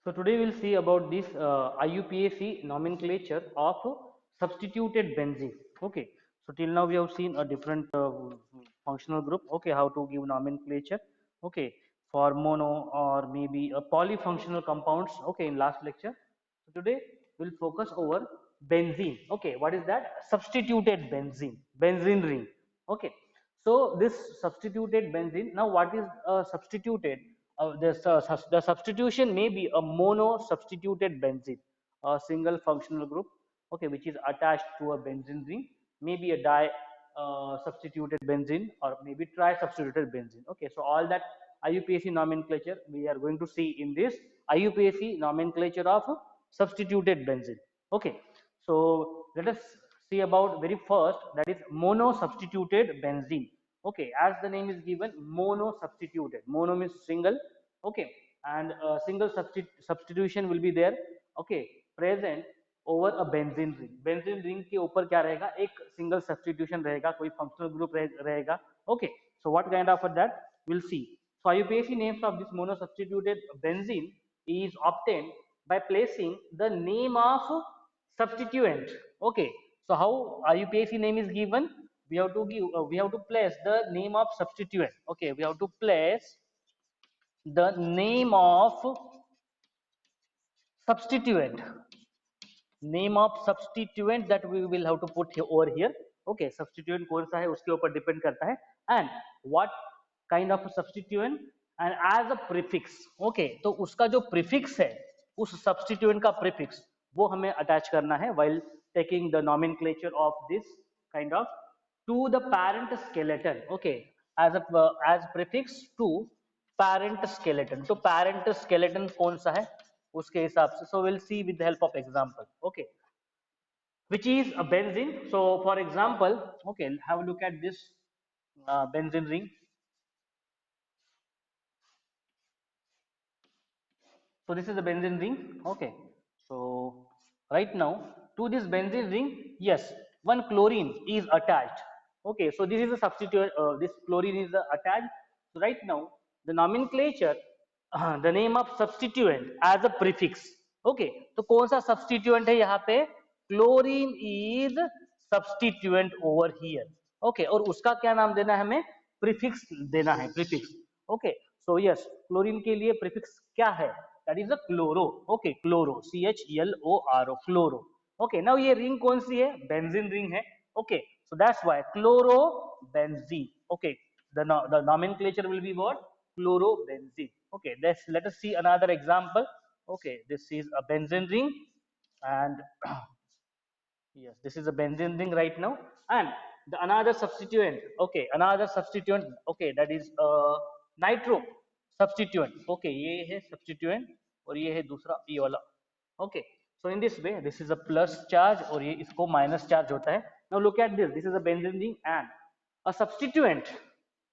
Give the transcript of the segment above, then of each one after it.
So today we'll see about this IUPAC nomenclature of substituted benzene. Okay. So till now we have seen a different functional group. Okay, how to give nomenclature. Okay, for mono or maybe a polyfunctional compounds. Okay, in last lecture. So today we'll focus over benzene. Okay, what is that? Substituted benzene, benzene ring. Okay, so this substituted benzene. Now, what is substituted? The substitution may be a mono substituted benzene, a single functional group, okay, which is attached to a benzene ring, maybe a di substituted benzene or maybe tri substituted benzene. Okay, so all that IUPAC nomenclature we are going to see in this IUPAC nomenclature of substituted benzene. Okay, so let us see about very first, that is mono substituted benzene. Okay, as the name is given, mono substituted. Mono means single. Okay, and a single substitution will be there. Okay, present over a benzene ring. Benzene ring के ऊपर क्या रहेगा? एक single substitution रहेगा, कोई functional group रहेगा. Okay, so what kind of that we'll see. So IUPAC names of this mono substituted benzene is obtained by placing the name of substituent. Okay, so how IUPAC name is given? We have to give, we have to place the name of substituent. Okay, we have to place the name of substituent, name of substituent that we will have to put here over here. Okay, substituent कौन सा है उसके ऊपर depend करता है, and what kind of substituent, and as a prefix. Okay, तो उसका जो prefix है, उस substituent का prefix वो हमें अटैच करना है while taking the nomenclature of this kind of to the parent skeleton. Okay, as prefix to parent skeleton. तो parent skeleton कौन सा है उसके हिसाब से. So we'll see with the help of example. Okay, which is a benzene. So for example, okay, have a look at this benzene ring. So this is the benzene ring. Okay, so right now to this benzene ring, yes, one chlorine is attached. Okay, so this is a substitute, this chlorine is attached. So right now the nomenclature, the name of substituent as a prefix. Okay, तो कौन सा substituent है यहाँ पे? Chlorine is substituent over here. Okay, और उसका क्या नाम देना है हमें? Prefix देना है, prefix. Okay, so yes, chlorine के लिए prefix क्या है? That is a chloro. Okay, chloro, CHLORO, chloro. Okay, now ये ring कौन सी है? Benzene ring है. Okay, so that's why chlorobenzene. Okay, the nomenclature will be what? Chlorobenzene. Okay, let us see another example. Okay, this is a benzene ring, and yes, this is a benzene ring right now, and the another substituent. Okay, another substituent. Okay, that is nitro substituent. Okay, ये है substituent और ये है दूसरा ये वाला. Okay, so in this way, this is a plus charge और ये इसको minus charge होता है. Now look at this. This is a benzene ring and a substituent.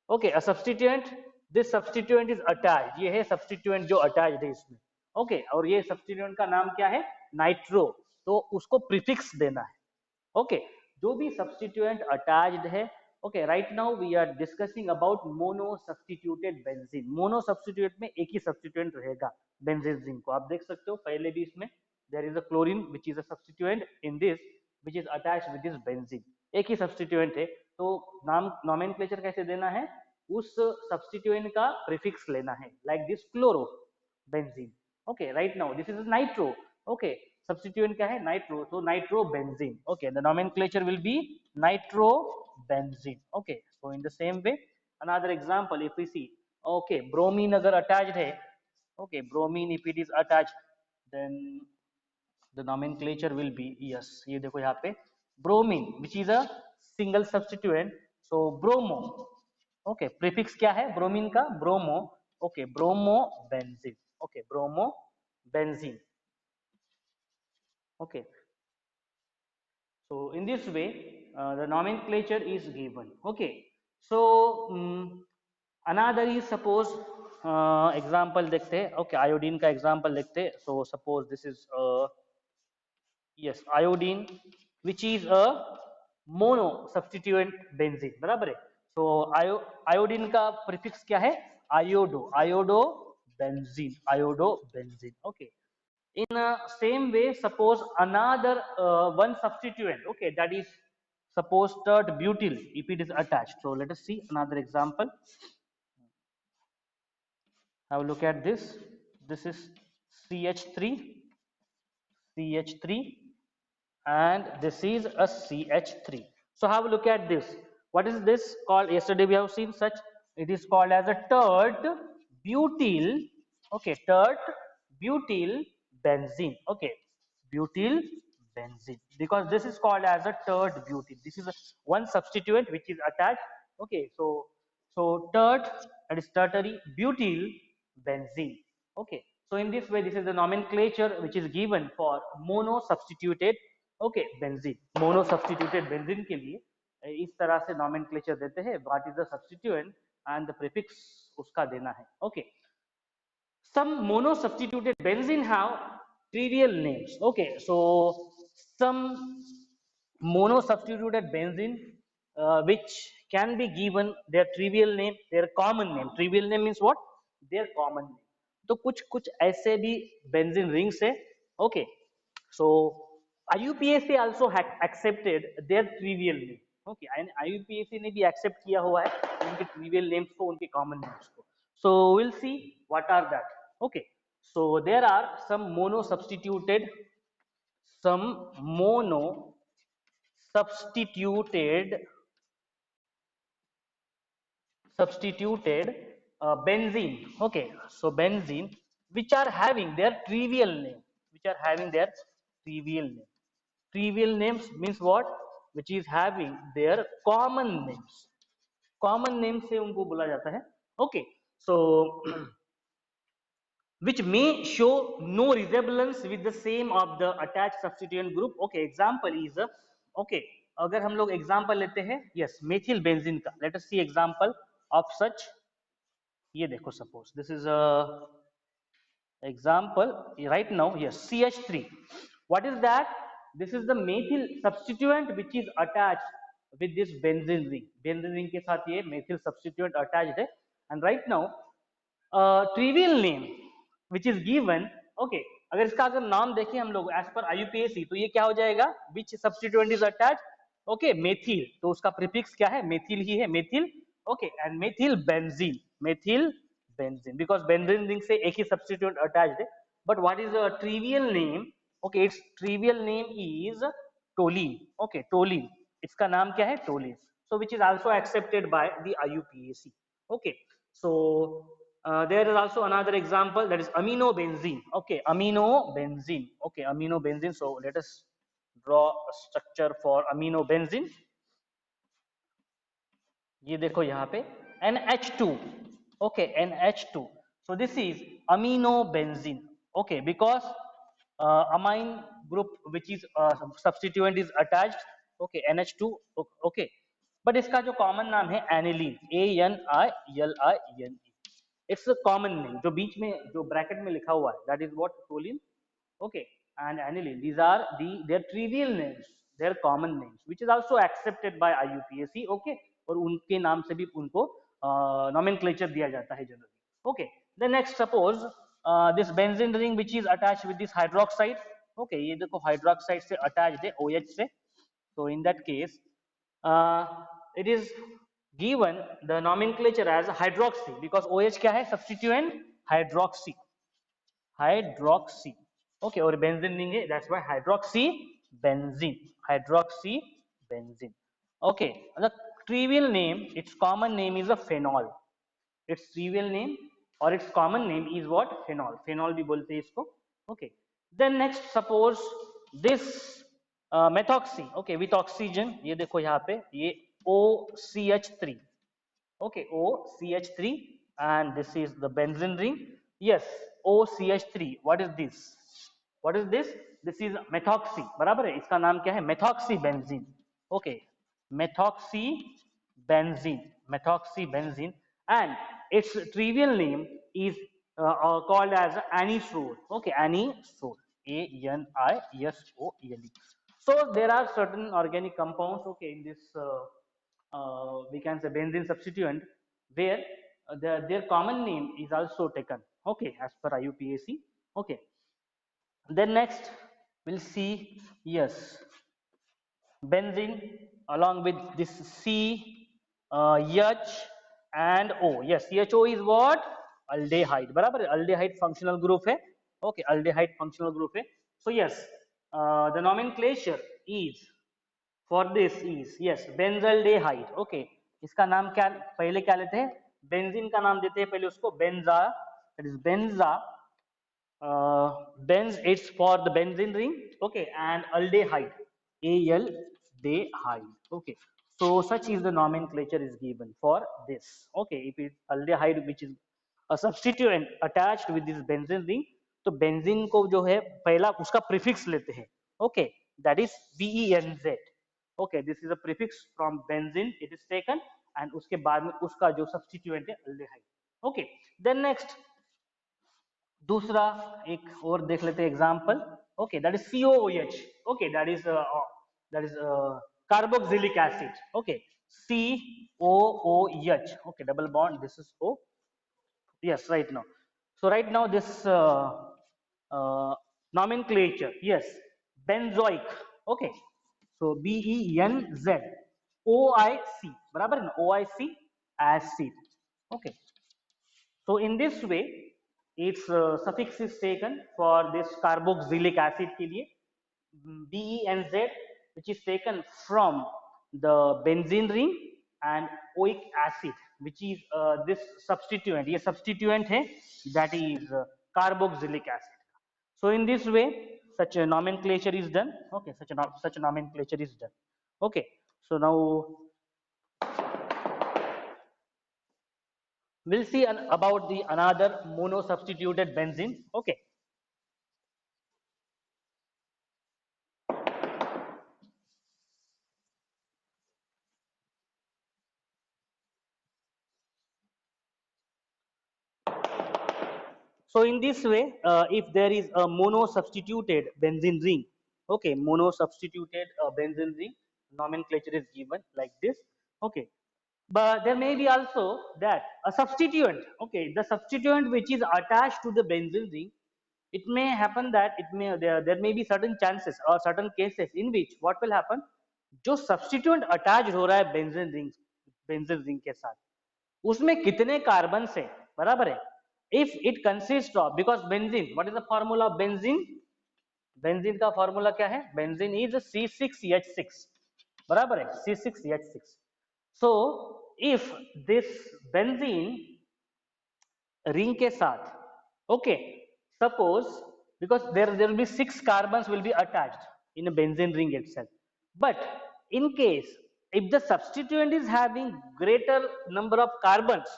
Okay, a substituent. This substituent is attached. ये है substituent जो attached है इसमें. Okay, और ये substituent का नाम क्या है? Nitro. तो उसको prefix देना है. Okay, जो भी substituent attached है. Okay, right now we are discussing about mono substituted benzene. Mono substituent में एक ही substituent रहेगा benzene ring को. आप देख सकते हो पहले भी इसमें there is a chlorine which is a substituent in this which is attached with this benzene. एक ही substituent है, तो नाम nomenclature कैसे देना है? उस substituent का prefix लेना है, like this chloro benzene. Okay, right now this is nitro. Okay, substituent क्या है? Nitro. So nitrobenzene. Okay, the nomenclature will be nitrobenzene. Okay, so in the same way, another example if we see. Okay, bromine अगर attached है. Okay, bromine if it is attached, then the nomenclature will be, yes, ये देखो यहाँ पे bromine which is a single substituent. So bromo. Okay, prefix क्या है bromine का? Bromo. Okay, bromobenzene. Okay, bromobenzene. Okay, so in this way the nomenclature is given. Okay, so another is suppose example देखते हैं. Okay, iodine का example देखते हैं. So suppose this is yes, iodine which is a mono substituent benzene, बराबर है. So iodine का prefix क्या है? Iodo, iodobenzene, iodobenzene. Okay, In a same way, suppose another one substituent, okay, that is suppose third butyl, if it is attached. So let us see another example. Have a look at this. This is CH3, CH3, and this is a CH3. So have a look at this. What is this called? Yesterday we have seen such. It is called as a tert butyl. Okay, tert butyl benzene. Okay, butyl benzene, because this is called as a tert butyl. This is a, one substituent which is attached. Okay, so tert, that is tertiary butyl benzene. Okay, so in this way, this is the nomenclature which is given for mono substituted, okay, benzene. Mono substituted benzene के लिए इस तरह से nomenclature देते हैं. What is the substituent and the prefix उसका देना है. Okay, some mono substituted benzene have trivial names. Okay, so some mono substituted benzene which can be given their trivial name, their common name. Trivial name means what? Their common name. तो कुछ कुछ ऐसे भी benzene rings है. Okay, so IUPAC also had accepted their trivial name. Okay, and IUPAC ने भी accept किया हुआ है उनके trivial names को, उनके common names को. So we'll see what are that. Okay, so there are some mono substituted benzene. Okay, so benzene which are having their trivial name, trivial names means what? Which is having their common names. Common name से उनको बोला जाता है. Okay, so which may show no resemblance with the same of the attached substituent group. Okay, example is okay, अगर हम लोग example लेते हैं, yes, methyl benzene का. Let us see example of such. ये देखो, suppose this is a example right now. Yes, CH3. What is that? This is the methyl substituent which is attached with this benzene ring. Benzene ring के साथ ये methyl substituent attached है. And right now trivial name which is given. Okay, अगर इसका अगर नाम देखें हम लोग as per IUPAC तो ये क्या हो जाएगा? Which substituent is attached? Okay, methyl. तो उसका prefix क्या है? Methyl ही है, methyl. Okay, and methyl benzene, because benzene ring से एक ही substituent attached है. But what is the trivial name? Okay, its trivial name is toluene. Okay, toluene. इसका नाम क्या है? Toluene. So which is also accepted by the IUPAC. Okay, so there is also another example, that is aminobenzene. Okay, aminobenzene. Okay, aminobenzene. So let us draw a structure for aminobenzene. ये देखो यहाँ पे NH2. Okay, NH2. So this is aminobenzene. Okay, because amine group which is substituent is attached. Okay, NH2. Okay, but इसका जो common नाम है aniline, ANILINE. It's a common name. जो बीच में जो ब्रैकेट में लिखा हुआ है, that is what? Toluene. Okay, and aniline. These are their trivial names, their common names which is also accepted by IUPAC. Okay, और उनके नाम से भी उनको नोमेनक्लेचर दिया जाता है generally. Okay, then next suppose this benzene ring which is attached with this hydroxide. Okay, ये देखो हाइड्रोक्साइड से अटैच्ड है OH से. So in that case, it is given the nomenclature as hydroxy, because OH क्या है? Substituent hydroxy. Okay, और benzene नहीं है, that's why hydroxy benzene. Okay, the trivial name, its common name is a phenol. Its trivial name or its common name is what? Phenol भी बोलते हैं इसको. Okay, then next suppose this methoxy. Okay, with oxygen. ये देखो यहाँ पे ये OCH3. Okay, OCH3, and this is the benzene ring. Yes, OCH3. What is this? This is methoxy. बराबर है. इसका नाम क्या है? Methoxy benzene. Okay, methoxy benzene, and its trivial name is called as anisole. Okay, anisole, ANISOLE. So there are certain organic compounds, okay, in this we can say benzene substituent, where their common name is also taken. Okay, as per IUPAC. Okay, Then next we'll see, yes, benzene along with this C, H and O. Yes, CHO is what? Aldehyde. बराबर है, aldehyde functional group है. Okay, aldehyde functional group है. So yes, the nomenclature is for this is, yes, benzaldehyde. Okay, इसका नाम क्या पहले क्या लेते हैं? बेंजीन का नाम देते हैं पहले उसको benza, that is benza. Benz, it's for the benzene ring. Okay, and aldehyde, aldehyde. Okay, so such is the nomenclature is given for this. Okay, if it's aldehyde which is a substituent attached with this benzene ring, तो benzene को जो है पहला उसका prefix लेते हैं. Okay, that is benz. Okay, this is a prefix from benzene, it is taken, and उसके बाद में उसका जो substituent है aldehyde. Okay, then next दूसरा एक और देख लेते हैं example. Okay, that is COOH. Okay, that is carboxylic acid. Okay, COOH. Okay, double bond, this is O. Yes, right now. So right now this nomenclature, yes, benzoic. Okay, so BENZOIC, बराबर है ना, OIC acid. Okay, so in this way, its suffix is taken for this carboxylic acid के लिए BENZ, which is taken from the benzene ring, and oic acid, which is this substituent. ये substituent है, that is carboxylic acid. So in this way, such a nomenclature is done. Okay, such a nomenclature is done. Okay, so now we'll see about the another monosubstituted benzene. Okay, so in this way, if there is a monosubstituted benzene ring, okay, monosubstituted benzene ring, nomenclature is given like this. Okay, but there may be also that a substituent. Okay, the substituent which is attached to the benzene ring, it may happen that there may be certain chances or certain cases in which what will happen, जो substituent attached हो रहा है benzene ring के साथ, उसमें कितने carbon है, बराबर है. If it consist of, because benzene, what is the formula of benzene? Benzene का फॉर्मूला क्या है? बेंजीन इज C6H6, बराबर है, C6H6. So if this benzene ring के साथ, okay, suppose, because there will be 6 carbons will be attached in a benzene ring itself, but in case if the substituent is having greater number of carbons,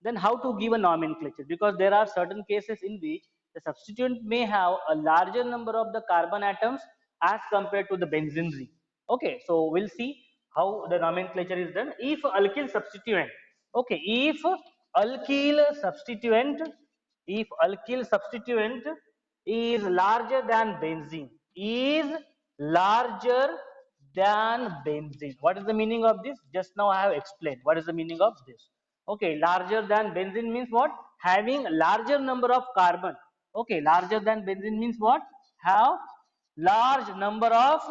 then how to give a nomenclature? Because there are certain cases in which the substituent may have a larger number of the carbon atoms as compared to the benzene ring. Okay, so we'll see how the nomenclature is done. If alkyl substituent, okay, alkyl substituent if alkyl substituent is larger than benzene, is larger than benzene, what is the meaning of this? Just now I have explained what is the meaning of this. Okay, larger than benzene means what? Having larger number of carbon. Okay, larger than benzene means what? Have large number of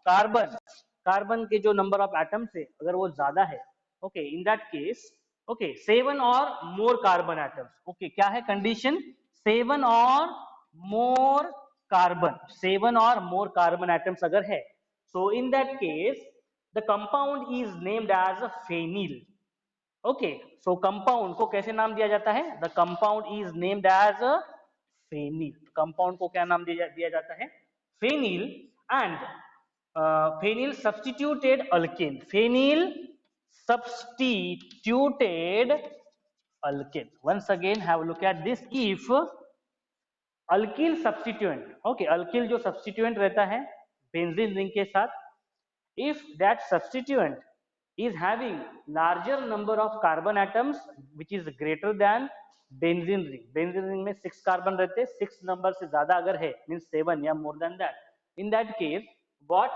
carbon. Carbon के जो number of atoms है अगर वो ज्यादा है, okay, in that case, okay, 7 और more carbon atoms. Okay, क्या है कंडीशन? 7 और मोर कार्बन, 7 और मोर कार्बन एटम्स अगर है, so in that case the compound is named as a phenyl. Okay, so compound को कैसे नाम दिया जाता है? The compound is named as a phenyl. Compound को क्या नाम दिया जाता है? Phenyl. And phenyl substituted alkane, phenyl substituted alkane. Once again have a look at this. If alkyl substituent, okay, alkyl जो substituent रहता है benzene ring के साथ, if that substituent is having larger number of carbon atoms which is greater than benzene ring, benzene ring में 6 carbon रहते हैं, 6 number से ज्यादा अगर है, means 7 या more than that, in that case what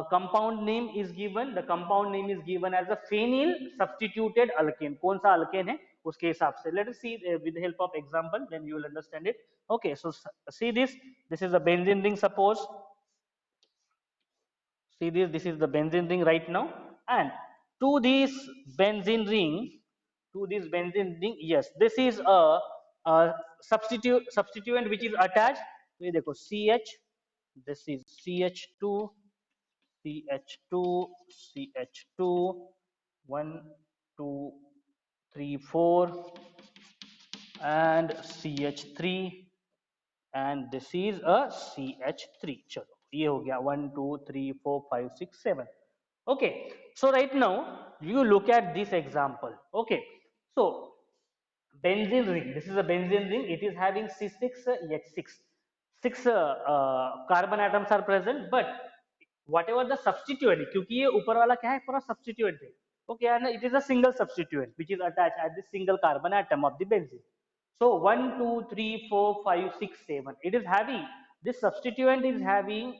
compound name is given? The compound name is given as a phenyl substituted alkane. कौन सा alkane है? उसके हिसाब से let us see with the help of example, then you will understand it. Okay, so see this is a benzene ring. Suppose, see this is the benzene ring right now, and to this benzene ring, yes, this is a substituent which is attached. ये देखो CH, this is CH2, CH2, CH2, 1, 2, 3, 4, and CH3, and this is a CH3. चलो ये हो गया 1 2 3 4 5 6 7. Okay, so right now you look at this example. Okay, so benzene ring, this is a benzene ring, it is having C6H6, six carbon atoms are present, but whatever the substituent, क्योंकि ये ऊपर वाला क्या है, पूरा substituent है. Okay, and it is a single substituent which is attached at the single carbon atom of the benzene. So 1 2 3 4 5 6 7, it is having, this substituent is having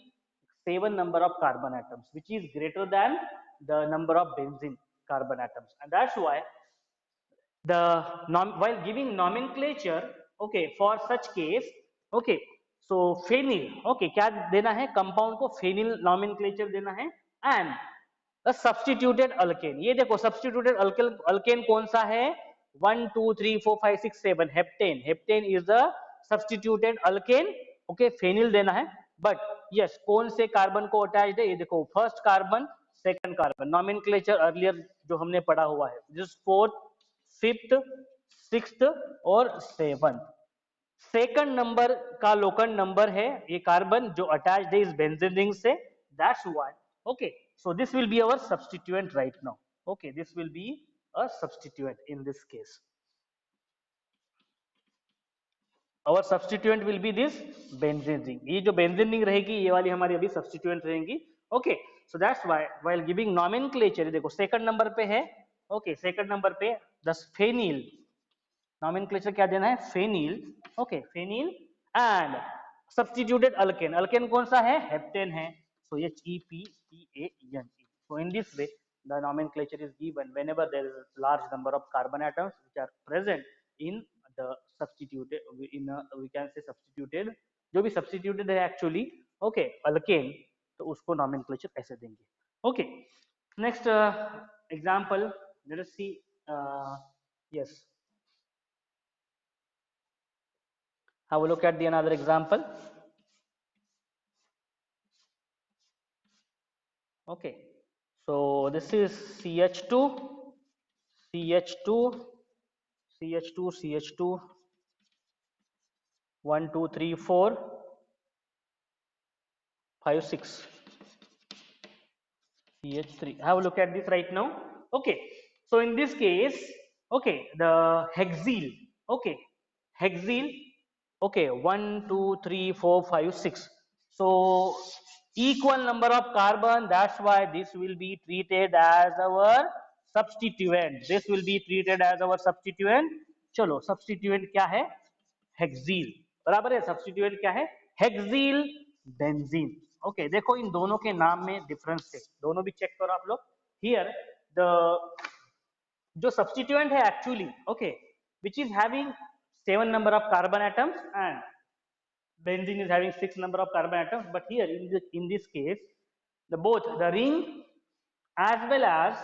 7 number of carbon atoms, which is greater than the number of benzene carbon atoms, and that's why the while giving nomenclature, okay, for such case, okay, so phenyl, okay, क्या देना है, compound को phenyl nomenclature देना है, and a substituted alkane. ये देखो substituted alkane कौन सा है, 1 2 3 4 5 6 7, heptane. Heptane is the substituted alkane. okay, phenyl देना है, but yes, कौन से कार्बन को अटैच्ड है, ये देखो first carbon, second carbon, nomenclature earlier जो हमने पढ़ा हुआ है, जिस फोर्थ, फिफ्थ, सिक्स्थ और सेवंथ, सेकंड नंबर का लोकन नंबर है ये कार्बन जो अटैच्ड है इस बेंजीन रिंग से, that's why. Okay, so this will be our substituent right now. Okay, this will be a substituent in this case. और substituent will be this benzene ring. ये जो benzene ring रहेगी ये वाली हमारी अभी सब्स्टिट्यूएंट रहेंगी. Okay, so that's why while giving nomenclature, देखो सेकंड नंबर पे है. ओके, सेकंड नंबर पे दस फेनिल, नॉमेनक्लेचर क्या देना है, phenyl. Okay, phenyl and substituted alkane. Alkane कौन सा है, हेप्टेन है. सो HEPTANE. So in this way the nomenclature is given whenever there is a large number of carbon atoms which are present in the substituted, in a, we can say substituted, जो भी substituted है actually, okay, alkane, तो उसको nomenclature ऐसे देंगे. okay, next example, let us see. Yes, have a look at the another example. Okay, so this is CH2, CH2, CH2, CH2, 1 2 3 4 5 6, CH3. Have a look at this right now. Okay, so in this case, okay, the hexyl, okay, hexyl, okay, 1 2 3 4 5 6, so equal number of carbon, that's why this will be treated as our substituent. This will be treated as our substituent. चलो substituent क्या है, हेक्सील, बराबर है. Substituent क्या है, हेक्सील benzene. Okay, देखो इन दोनों के नाम में डिफरेंस है, दोनों भी चेक करो आप लोग. हियर द जो सब्स्टिट्यूएंट है actually, okay, which is having 7 number of carbon atoms and benzene is having 6 number of carbon atoms, but here in this case the both the ring as well as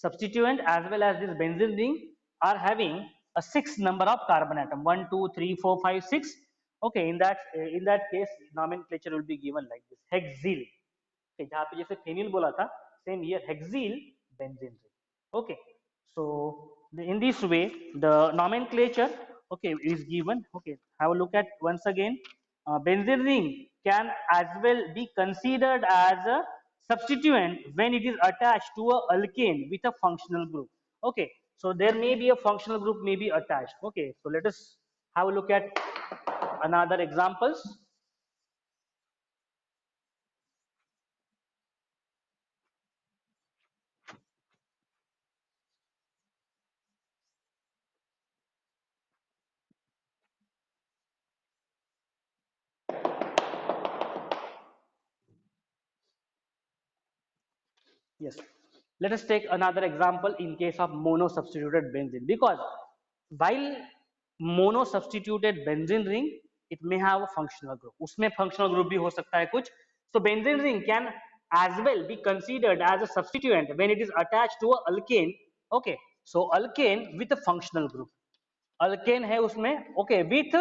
substituent as well as this benzene ring are having a 6 number of carbon atom, 1 2 3 4 5 6. okay, in that case nomenclature will be given like this, hexyl. okay, जहाँ पे जैसे phenyl बोला था, same here hexyl benzene ring. okay, so in this way the nomenclature, okay, is given. okay, have a look at once again. Benzene ring can as well be considered as a substituent when it is attached to a alkane with a functional group. okay, so there may be a functional group may be attached. okay, so let us have a look at another examples. Yes, let us take another example in case of mono-substituted benzene, because while mono-substituted benzene ring, it may have a functional group. उसमें functional group भी हो सकता है कुछ. So benzene ring can as well be considered as a substituent when it is attached to a alkane. Okay, so alkane with a functional group. Alkane है उसमें, okay, with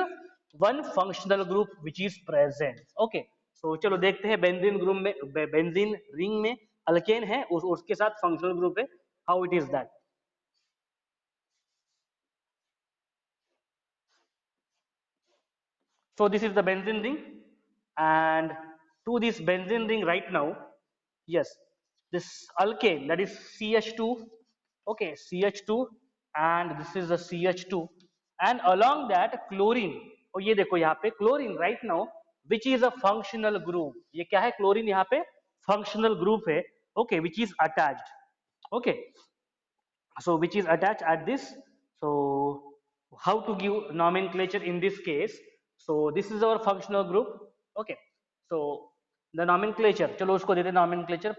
one functional group which is present. Okay, so चलो देखते हैं benzene group में, benzene ring में alkane है, उसके साथ फंक्शनल ग्रुप है, how it is that. So this is the benzene ring, and to this benzene ring right now, yes, this alkane, that is CH2, okay, CH2, and this is the CH2, and along that chlorine. और ये देखो यहाँ पे chlorine right now, which is a functional group. ये क्या है? chlorine यहाँ पे functional group है, okay, which is attached, okay, so which is attached at this. So how to give nomenclature in this case? So this is our functional group, okay, so the nomenclature, चलो उसको देते nomenclature.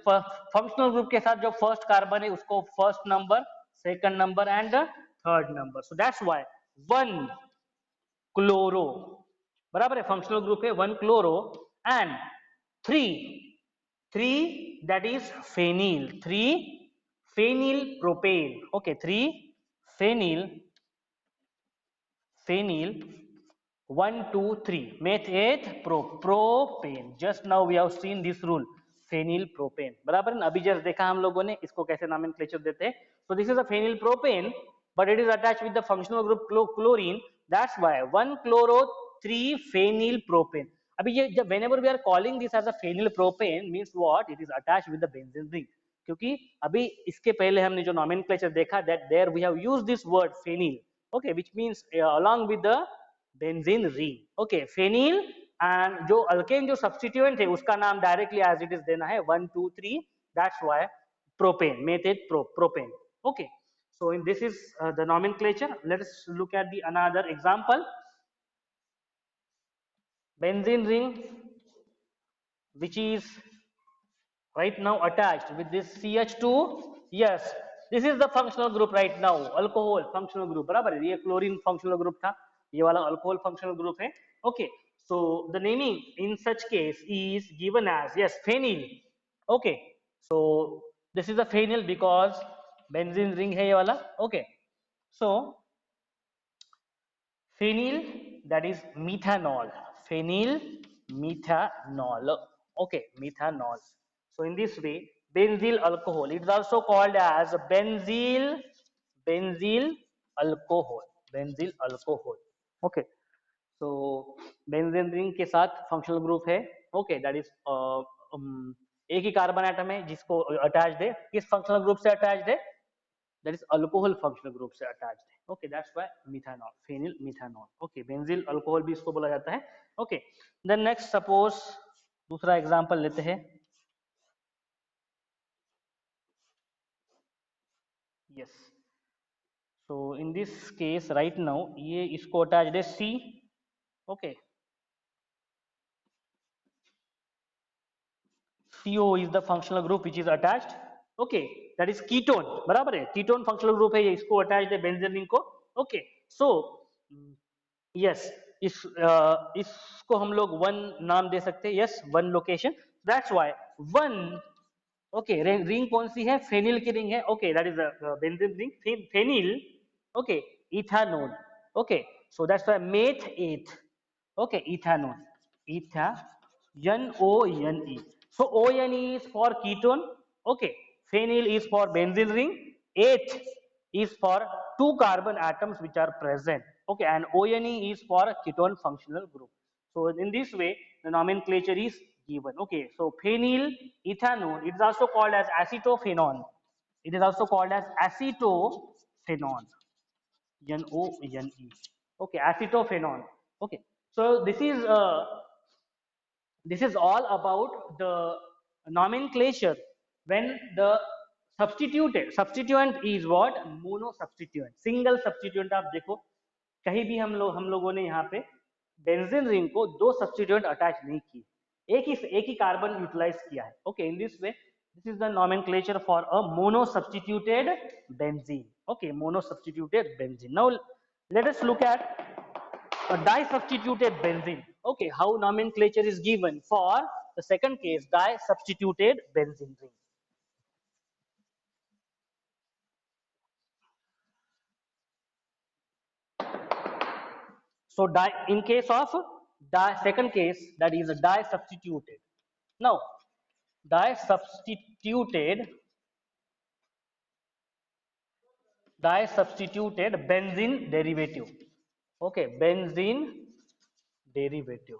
Functional group के साथ जो first carbon है उसको first number, second number and the third number. So that's why 1 chloro, बराबर है, functional group है 1 chloro, and 3 that is phenyl, 3 phenyl propane, okay, 3 phenyl, 1 2 3 methane propane. Just now we have seen this rule, phenyl propane, बराबर है, अभी just देखा हम लोगों ने इसको कैसे नॉमेनक्लेचर देते हैं. So this is a phenyl propane, but it is attached with the functional group chlorine. That's why 1 chloro 3 phenyl propane. अभी ये जब whenever we are calling this as a phenyl propane means what? It is attached with the benzene ring. क्योंकि अभी इसके पहले हमने जो nomenclature देखा, that there we have used this word phenyl, okay, which means along with the benzene ring, okay, phenyl, and जो alkane जो substituent है उसका नाम directly as it is देना है 1 2 3. That's why propane, methane propane, okay. So in this is the nomenclature. Let us look at the another example. Benzene ring which is right now attached with this CH2. Yes, this is the functional group right now, alcohol functional group, बराबर है, ये chlorine functional group था, ये वाला alcohol functional group है, okay. So the naming in such case is given as, yes, phenyl, okay. So this is a phenyl because benzene ring है ये वाला, okay. So phenyl, that is methanol, phenyl methanol, okay, methanol. So in this way benzyl alcohol, it is also called as benzyl alcohol, benzyl alcohol, okay. So benzene ring के साथ functional group है, okay, that is एक ही carbon atom है जिसको attached है, किस functional group से attached है? That is alcohol functional group से attached है, okay. That's why methanol, phenyl methanol, okay. benzyl alcohol भी इसको बोला जाता है, okay. Then next suppose दूसरा example लेते हैं. Yes, so in this case right now ये इसको attached है C, okay. CO is the functional group which is attached, okay, that is ketone, बराबर है, ketone functional group है, ये इसको attached है benzene ring को, okay. So yes, इसको हम लोग वन नाम दे सकते हैं, yes, one location. That's why one, okay, ring कौन सी है? फेनिल की रिंग है, okay, that is a benzene ring, phenyl, okay, ethanol, okay. So that's why meth 8, okay, ethanol, NONE. So ONE is for ketone, okay, phenyl is for benzene ring, 8 is for 2 carbon atoms which are present, okay, and ONE is for ketone functional group. So in this way the nomenclature is given, okay. So phenyl ethanol, it is also called as acetophenone, it is also called as acetophenone, NONE, okay, acetophenone, okay. So this is all about the nomenclature when the substituent is what? Mono substituent, single substituent. आप देखो कहीं भी हम लोगों ने यहाँ पे benzene ring को दो सब्स्टिट्यूएंट अटैच नहीं किए, एक ही कार्बन यूटिलाइज किया है, okay. In this way This is the nomenclature for a monosubstituted benzene. Okay, monosubstituted benzene. Now let us look at a disubstituted benzene. Okay, how nomenclature is given for the second case, disubstituted benzene ring. So in case of second case, that is a disubstituted. Now disubstituted disubstituted benzene derivative. Okay, benzene derivative.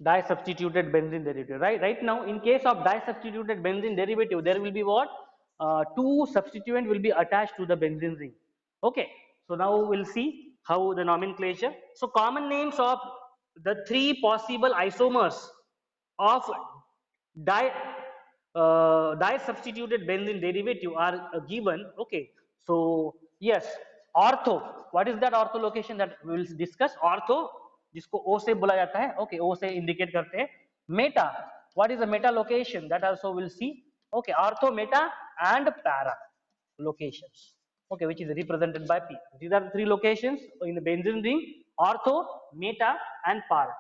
Disubstituted benzene derivative. Right now, in case of disubstituted benzene derivative, there will be what? Two substituent will be attached to the benzene ring. Okay, so now we'll see how the nomenclature. So common names of the three possible isomers of di disubstituted benzene derivative are given. Okay, so yes, ortho. What is that ortho location that we will discuss? Ortho, जिसको O से बोला जाता है. Okay, O से indicate करते हैं. Meta. What is the meta location? That also we'll see. Okay, ortho, meta, and para locations. Okay, which is represented by P. These are the three locations in the benzene ring: ortho, meta, and para.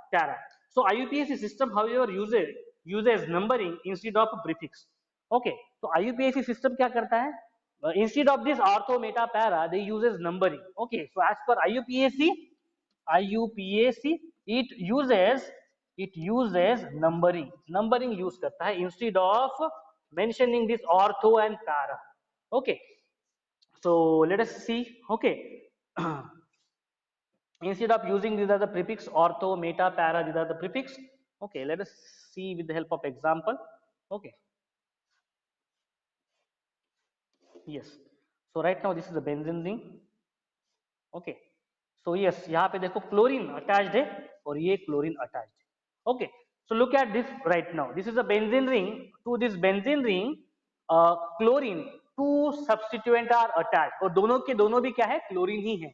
So IUPAC system, however, uses numbering instead of prefix. Okay, so IUPAC system क्या करता है? Instead of this ortho, meta, para, they uses numbering. Okay, so as per IUPAC, it uses numbering use करता है instead of mentioning this ortho and para. Okay, so let us see. Okay, instead of using these are the prefix ortho, meta, para, these are the prefix. Okay, let us see with the help of example. Okay, yes, so right now this is the benzene ring. Okay, so yes, यहाँ पे देखो chlorine attached है और ये chlorine attached है. Okay, so look at this right now. This is a benzene ring. To this benzene ring, chlorine, two substituent are attached और दोनों के दोनों भी क्या है? क्लोरीन ही है.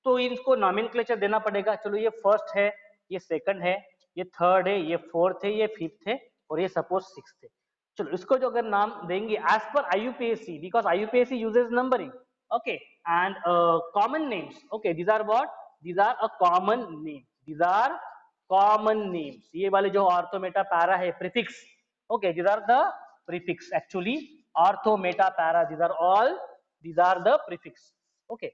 तो इनको नॉमेनक्लेचर देना पड़ेगा. चलो ये फर्स्ट है, ये सेकंड है, ये थर्ड है, ये फोर्थ है, ये फिफ्थ है और ये सपोज सिक्स्थ है. चलो इसको जो अगर नाम देंगे as per IUPAC, because IUPAC uses numbering. Okay, and common names. Okay, these are what? These are a common name. These are common names. ये वाले जो ortho, meta, para है prefix. Okay, these are the prefix actually. Ortho, meta, para. These are the prefix. Okay,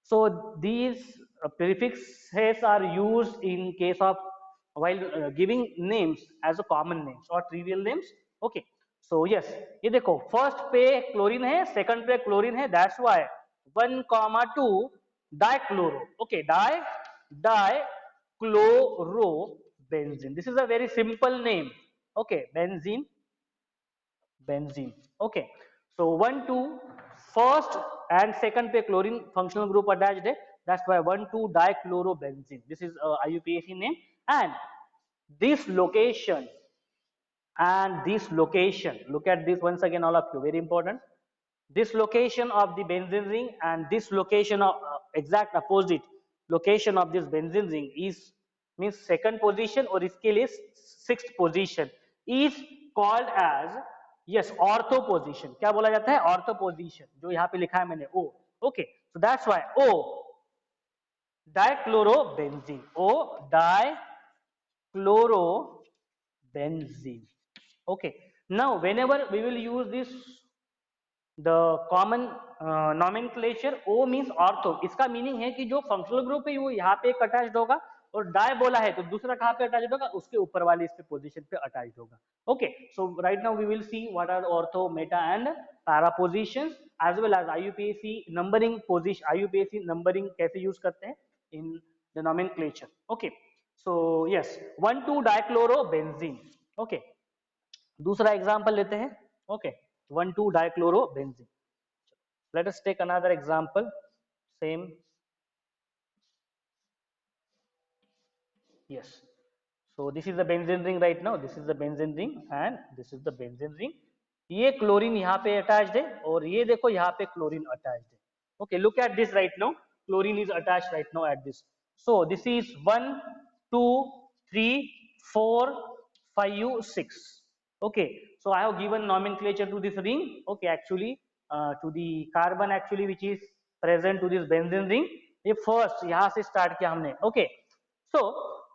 so these prefixes are used in case of while giving names as a common names or trivial names. Okay, so yes, ये देखो first पे chlorine है, second पे chlorine है, that's why 1,2 dichloro. Okay, dichloro benzene. This is a very simple name. Okay, benzene. Okay, so 1 2 first and second पे chlorine functional group attached है, that's why 1,2 dichlorobenzene. This is IUPAC name. And this location look at this once again, all of you, very important. This location of the benzene ring and this location of exact opposite location of this benzene ring is means second position और इसके लिए sixth position is called as yes ortho position. क्या बोला जाता है? Ortho position, जो यहाँ पे लिखा है मैंने O. Okay, so that's why O dichlorobenzene. O dichlorobenzene. Okay, now whenever we will use this the common nomenclature, O means ortho. इसका मीनिंग है कि जो फंक्शनल ग्रुप है वो यहाँ पे एक अटैच्ड होगा और डाई बोला है तो दूसरा कहाँ पे अटैच्ड होगा? उसके ऊपर वाले इस पे पोजीशन पे अटैच्ड होगा. Okay, so right now we will see what are ortho, meta and para positions as well as IUPAC numbering position. IUPAC numbering कैसे यूज करते हैं in the nomenclature. Okay, so yes 1,2 dichlorobenzene. Okay, दूसरा example लेते हैं. Okay, 1,2 dichlorobenzene. Let us take another example. Same. Yes. So this is the benzene ring right now. This is the benzene ring and this is the benzene ring. ये chlorine यहाँ पे attached है और ये देखो यहाँ पे क्लोरीन अटैच्ड है. Okay, look at this right now. Chlorine is attached right now at this. So this is 1, 2, 3, 4, 5, 6. Okay, so I have given nomenclature to this ring. Okay, actually to the carbon actually which is present to this benzene ring. ये first यहाँ से start किया हमने. Okay, so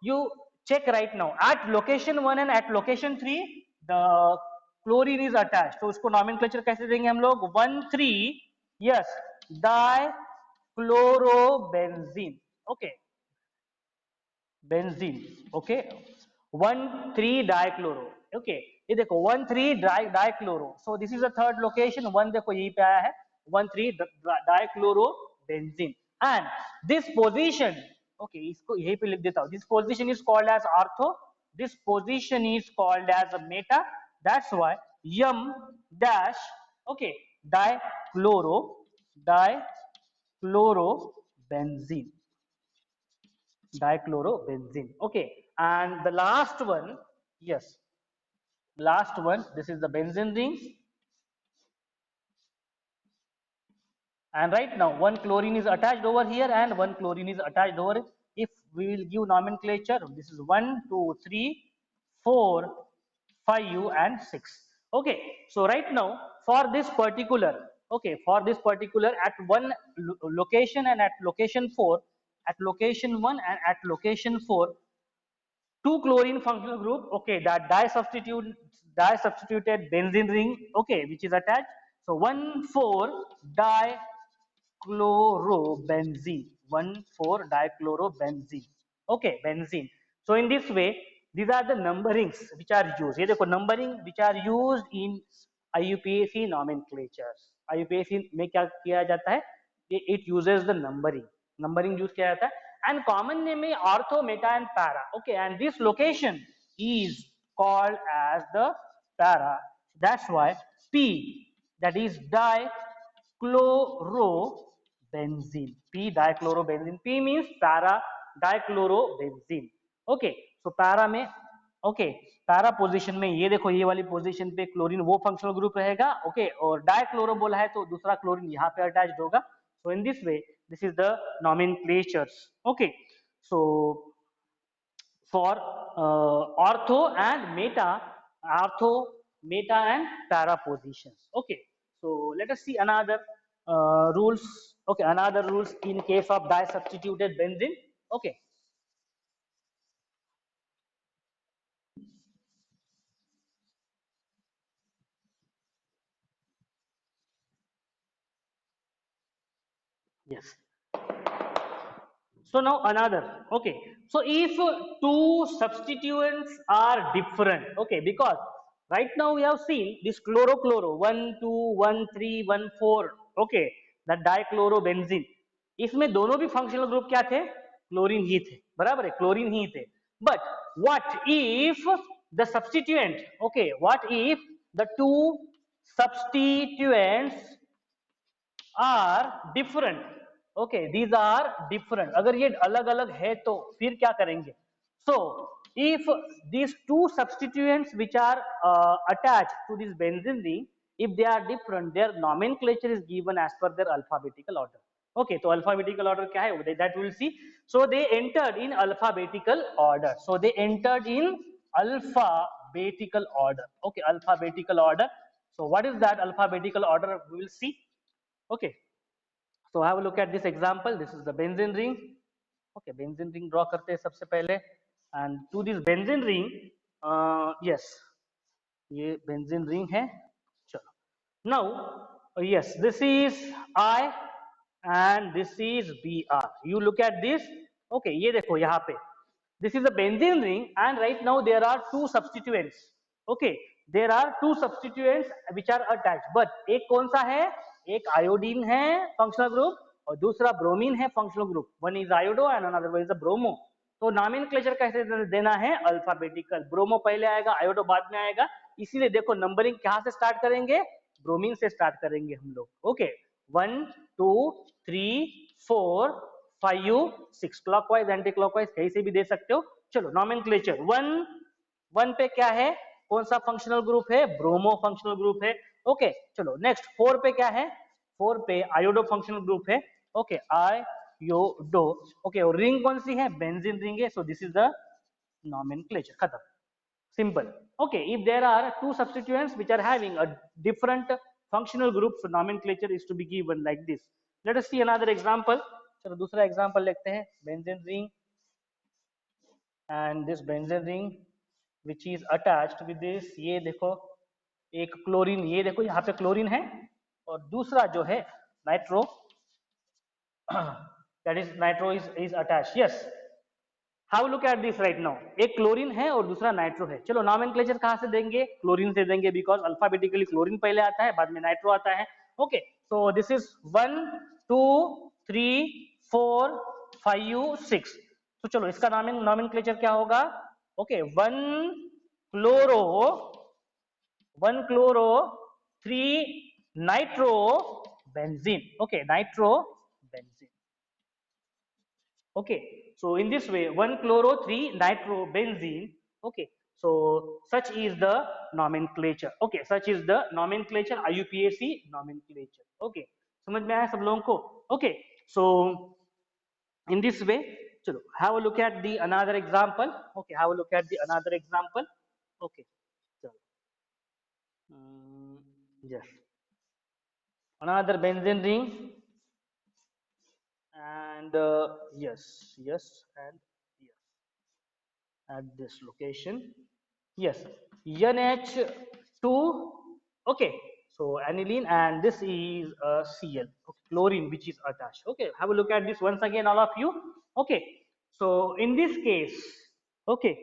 you check right now at location 1 and at location 3 the chlorine is attached. तो उसको nomenclature कैसे देंगे हम लोग? 1 3 yes dichlorobenzene. Okay, benzene. Okay, 1,3 dichloro. Okay, ये देखो 1,3 dichloro. So this is the third location. 1 देखो यहीं पे आया है, 1,3 dichloro benzene. And this position, okay इसको यहीं पे लिख देता हूं. This position is called as ortho, this position is called as meta. That's why M dash. Okay, dichloro benzene, dichlorobenzene. Okay, and the last one, yes, last one, this is the benzene ring. And right now one chlorine is attached over here and one chlorine is attached over. If we will give nomenclature, this is 1 2 3 4 5 and 6. Okay, so right now for this particular, okay, for this particular at one location and at location 4, at location 1 and at location 4, two chlorine functional group. Okay, that di-substituted benzene ring, okay, which is attached. So 1,4-dichlorobenzene, 1,4-dichlorobenzene. Okay, benzene. So in this way these are the numberings which are used. ये देखो numbering which are used in IUPAC nomenclatures. IUPAC में क्या किया जाता है? It uses the numbering use किया जाता है. And common name is ortho, meta and para. Okay, and this location is called as the para. That's why P, that is dichlorobenzene. P dichlorobenzene. P means para dichlorobenzene. Okay, so para में, okay, para position में ये देखो ये वाली position पे chlorine वो functional group रहेगा. Okay, और डाइक्लोरो बोला है तो दूसरा क्लोरीन यहाँ पे अटैच्ड होगा. So in this way this is the nomenclatures. Okay, so for ortho and meta and para positions. Okay, so let us see another rules. Okay, another rules in case of di-substituted benzene. Okay, yes. So now another. Okay, so if two substituents are different, okay, because right now we have seen this chloro 1 2 1 3 1 4. Okay, that dichlorobenzene, इसमें दोनों भी functional group क्या थे? Chlorine ही थे. बराबर है, chlorine ही थे. But what if the substituent, okay, what if the two substituents are different. Okay, these are different. अगर ये अलग अलग है तो फिर क्या करेंगे? So if these two substituents which are attached to this benzene ring, if they are different, their nomenclature is given as per their alphabetical order. Okay, तो alphabetical order क्या है? That we will see. So they entered in alphabetical order. So they entered in alphabetical order. Okay, alphabetical order. So what is that alphabetical order? We will see. Okay, so have a look at this example. This is the benzene ring. Okay, benzene ring draw करते हैं सबसे पहले. And to this benzene ring, yes, ये benzene ring है. चलो. Now, yes, this is I and this is Br. You look at this. Okay, ये देखो यहाँ पे. This is a benzene ring and right now there are two substituents. Okay, there are two substituents which are attached. But एक कौन सा है? एक iodine है फंक्शनल ग्रुप और दूसरा ब्रोमीन है functional group. One is iodo and another one is bromo. तो नॉमेनक्लेचर कैसे देना है? अल्फाबेटिकल. ब्रोमो पहले आएगा, आयोडो बाद में आएगा. इसीलिए देखो नंबरिंग कहाँ से स्टार्ट करेंगे? ब्रोमीन से स्टार्ट करेंगे हम लोग. ओके, 1 2 3 4 5 6 क्लॉकवाइज एंटी क्लॉकवाइज कहीं से भी दे सकते हो. चलो नॉमेनक्लेचर. 1 पे क्या है? कौन सा फंक्शनल ग्रुप है? ब्रोमो फंक्शनल ग्रुप है. ओके, चलो नेक्स्ट 4 पे क्या है? 4 पे आयोडो फंक्शनल ग्रुप है. Okay, iodo. ओके, और रिंग कौन सी है? बेंजीन रिंग है. सो दिस इज द नॉमेनक्लेचर. खत्म, Simple. Okay, if there are two substituents which are having a different functional groups, nomenclature is to be given like this. Let us see another example. चलो दूसरा example लेते हैं. Benzene ring and this benzene ring which is attached with this. ये देखो एक chlorine, ये देखो यहाँ पे क्लोरीन है और दूसरा जो है nitro, that is nitro is attached. Yes. How look at this right now. एक क्लोरीन है और दूसरा नाइट्रो है. चलो नॉमेनक्लेचर कहां से देंगे? क्लोरीन से देंगे, बिकॉज अल्फाबेटिकली क्लोरीन पहले आता है, बाद में नाइट्रो आता है. Okay, so this is 1 2 3 4 5 6. तो चलो इसका नॉमेनक्लेचर क्या होगा? Okay, 1 chloro 3 nitro benzene. Okay, nitro benzene. Okay, so in this way 1 chloro 3 nitrobenzene. Okay, so such is the nomenclature. Okay, such is the nomenclature, IUPAC nomenclature. Okay, समझ में आया सब लोगों को? Okay, so in this way चलो have a look at the another example. Okay, have a look at the another example. Okay, चलो yes, another benzene ring and yes and yes at this location. Yes, NH2. Okay, so aniline and this is Cl, okay, chlorine which is attached. Okay, have a look at this once again all of you. Okay, so in this case, okay,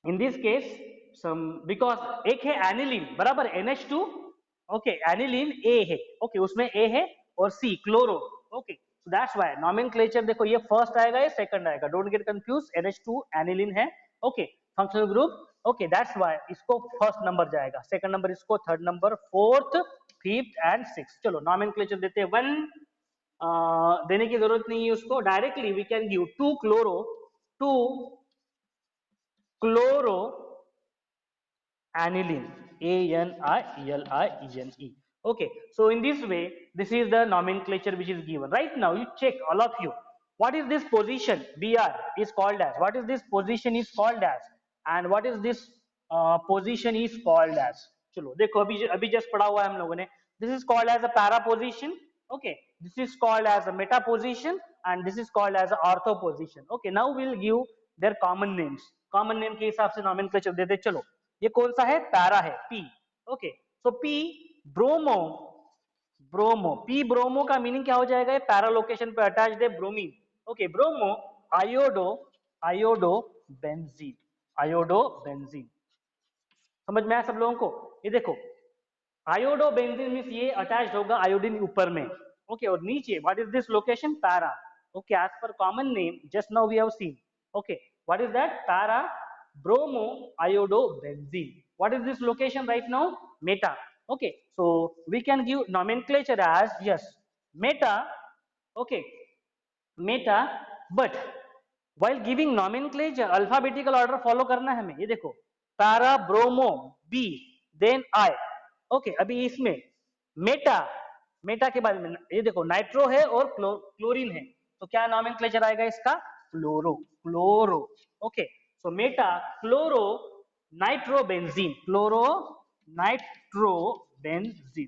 in this case some, because एक है aniline बराबर NH2. okay, aniline A है. okay, उसमें A है और C chloro. okay, so that's why nomenclature देखो ये first आएगा ये सेकंड आएगा, don't get confuse. NH2 aniline है. okay, functional group. okay, that's why इसको फर्स्ट नंबर जाएगा, सेकंड नंबर इसको, third number, fourth, fifth and six. चलो नॉमेनक्लेचर देते हैं. वन देने की जरूरत नहीं है उसको, directly we can give 2 chloro aniline, ANILINE. okay, so in this way this is the nomenclature which is given. Right now you check all of you, what is this position Br is called as, what is this position is called as, and what is this position is called as. चलो देखो अभी just पढ़ा हुआ है हम लोगों ने. this is called as a para position. okay, this is called as a meta position and this is called as a ortho position. okay, now we'll give their common names. common name के हिसाब से nomenclature देते. चलो ये कौन सा है? Para है, P. Okay, so P bromo. P bromo का मीनिंग क्या हो जाएगा? पैरा लोकेशन पे अटैच्ड है bromine. Okay, bromo iodo benzene. समझ में आया सब लोगों को? ये देखो आयोडो बेंजीन मीन्स ये अटैच्ड होगा आयोडीन ऊपर में. ओके, और नीचे what is this location? Para. Okay, as per common name just now we have seen. Okay, what is that? Para bromo iodobenzene. what is this location right now? Meta. okay, so we can give nomenclature as yes meta. okay, meta, but while giving nomenclature alphabetical order follow करना है हमें. ये देखो para bromo B then I. okay, अभी इसमें Meta के बाद में ये देखो नाइट्रो है और क्लोरीन है, तो क्या नॉमेनक्लेचर आएगा इसका? क्लोरो. ओके, सो मेटा क्लोरो नाइट्रोबेंजीन.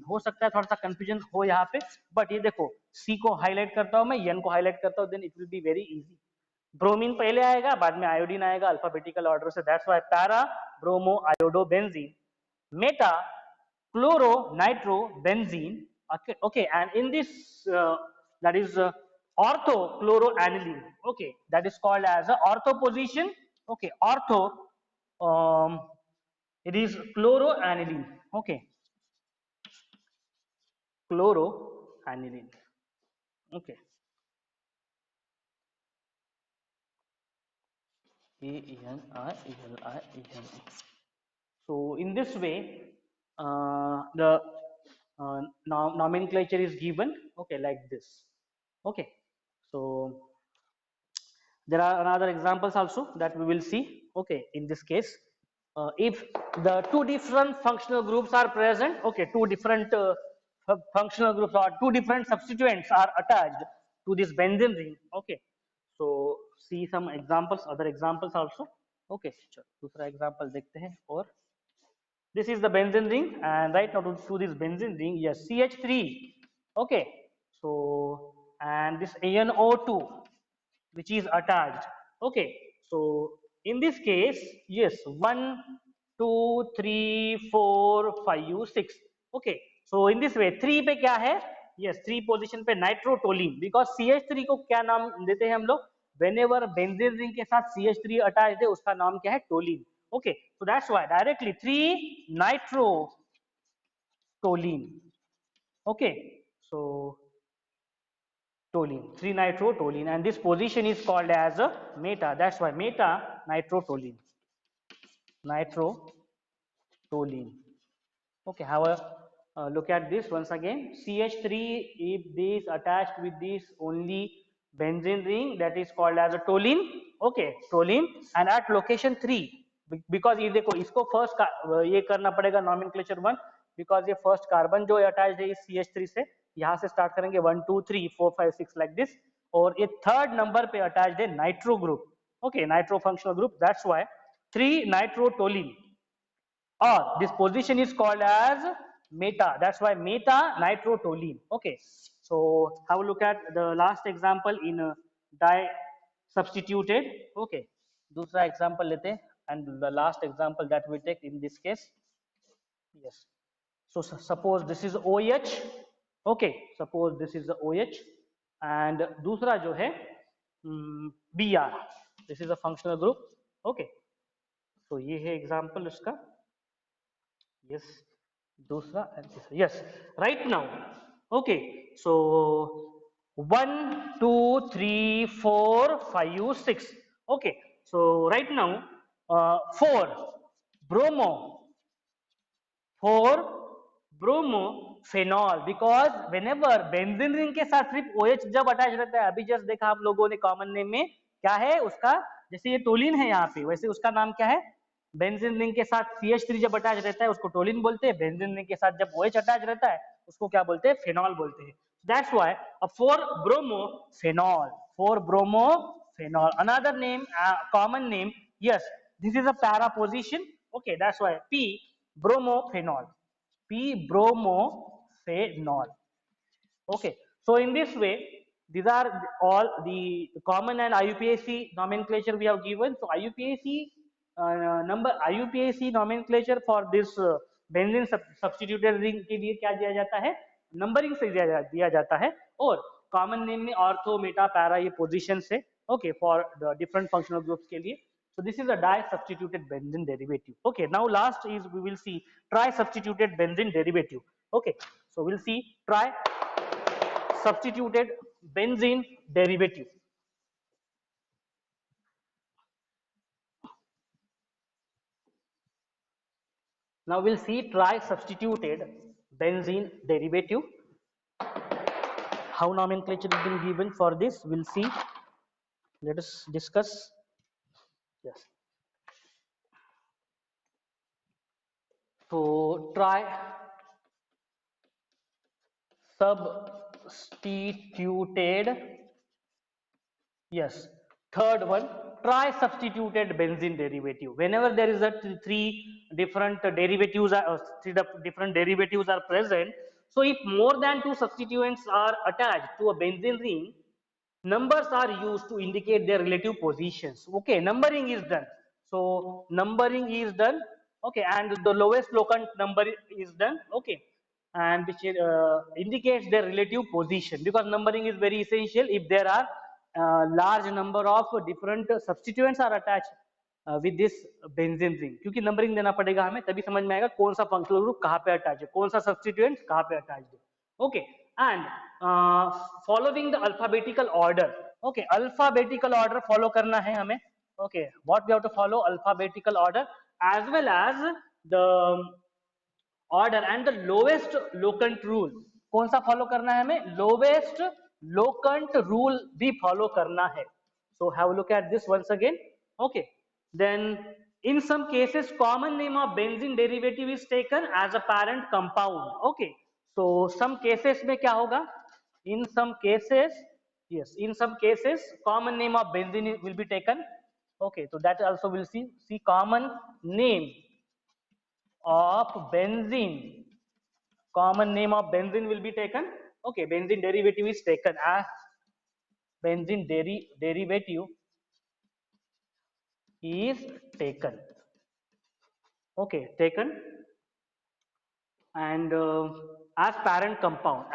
हो सकता है थोड़ा सा कंफ्यूजन हो यहाँ पे, बट ये देखो सी को हाईलाइट करता हूं मैं, एन को हाईलाइट करता हूं, then it will be very easy. Bromine पहले आएगा, बाद में आयोडीन आएगा अल्फाबेटिकल ऑर्डर से. That's why para bromo iodobenzene, meta chloro nitro benzene. okay, and in this that is ortho chloroaniline. okay, that is called as a ortho position. okay, ortho it is chloroaniline. okay, chloroaniline. okay, ANILINE. so in this way the nomenclature is given. okay, like this. okay, so there are another examples also that we will see. okay, in this case if the two different functional groups are present, okay, two different functional groups or two different substituents are attached to this benzene ring. okay, so see some examples, other examples also. Okay चलो दूसरा example देखते हैं। और this is the benzene ring, and right now to this benzene ring, yes, CH3. Okay, so and this ANO2 which is attached. Okay, so in this case, yes, 1 2 3 4 5 6. Okay, so in this way 3 पे क्या है? Yes, 3 position पे nitrotoluene, because CH3 को क्या नाम देते हैं हम लोग? Whenever benzene ring के साथ CH3 attached है उसका नाम क्या है? Toluene. Okay, so that's why directly 3 nitrotoluene. Okay, so toluene, 3 nitrotoluene, and this position is called as a meta. That's why meta nitrotoluene. Nitrotoluene. Okay, have a look at this once again. CH3, if this attached with this only benzene ring, that is called as a toluene. Okay, toluene, and at location 3, because ये देखो इसको first ये करना पड़ेगा nomenclature 1, because ये first carbon जो attached है इस CH3 से, यहाँ से स्टार्ट करेंगे 1 2 3 4 5 6 लाइक दिस, और ये थर्ड नंबर पे अटैच्ड है nitro group. Okay, nitro functional group, that's why 3 nitrotoluene, or this position is called as meta. That's why meta nitrotoluene. Okay, so have a look at the last example in di substituted. Okay, दूसरा example लेते हैं, and the last example that we take in this case. Yes, so suppose this is OH. Okay, suppose this is the OH, and दूसरा जो है BR, this is a functional group. Okay, so ये है example इसका। Yes, दूसरा and तीसरा, yes, right now. Okay, so 1 2 3 4 5 6. Okay, so right now 4 bromo, 4 bromo phenol, because whenever benzene ring के साथ सिर्फ OH जब अटैच रहता है, अभी जस्ट देखा आप लोगों ने कॉमन नेम में क्या है उसका, जैसे ये टोलिन है यहाँ पे, वैसे उसका नाम क्या है? बेंजीन रिंग के साथ CH3 जब अटैच रहता है उसको टोलिन बोलते हैं, बेंजीन रिंग के साथ जब OH अटैच रहता है उसको क्या बोलते हैं? फेनॉल बोलते हैं। That's why a 4 bromo phenol, 4 bromo phenol, another name, common name, yes, this is a para position. Okay, that's why P bromophenol, P bromophenol. Okay, so in this way these are all the common and IUPAC nomenclature we have given. So IUPAC IUPAC nomenclature for this benzene substituted ring के लिए क्या दिया जाता है? Numbering से दिया जाता है, और कॉमन नेम में ऑर्थो मेटा पैरा ये पोजीशन से, okay, for the different functional groups के लिए। So this is a di-substituted benzene derivative. Okay, now last is we will see tri-substituted benzene derivative. Okay, so we'll see tri-substituted benzene derivative. Now we'll see tri-substituted benzene derivative. How nomenclature is being given for this, we'll see. Let us discuss. Yes. So tri-substituted, yes, third one, tri-substituted benzene derivative. Whenever there is a three different derivatives are present, so if more than 2 substituents are attached to a benzene ring, numbers are used to indicate their relative positions. Okay, numbering is done. So numbering is done. Okay, and the lowest locant number is done. Okay, and which indicates their relative position, because numbering is very essential if there are large number of different substituents are attached with this benzene ring, क्योंकि numbering देना पड़ेगा हमें, तभी समझ में आएगा कौन सा फंक्शनल ग्रुप कहाँ पे अटैच है, कौन सा सब्स्टिट्यूएंट कहाँ पे अटैच है। Okay, and following the alphabetical order. Okay, alphabetical order follow करना है हमें। Okay, what we have to follow? Alphabetical order as well as the order and the lowest locant rule. कौन सा फॉलो करना है हमें? लोवेस्ट लोकेंट रूल भी follow करना है। So have look at this once again. Okay, then in some cases common name of benzene derivative is taken as a parent compound. Okay, so some cases में क्या होगा? In some cases, yes, in some cases common name of benzene will be taken Okay, so that also we'll see common name of benzene. Common name of benzene will be taken. Okay, benzene derivative is taken as benzene derivative is taken. Okay, taken, and as parent compound.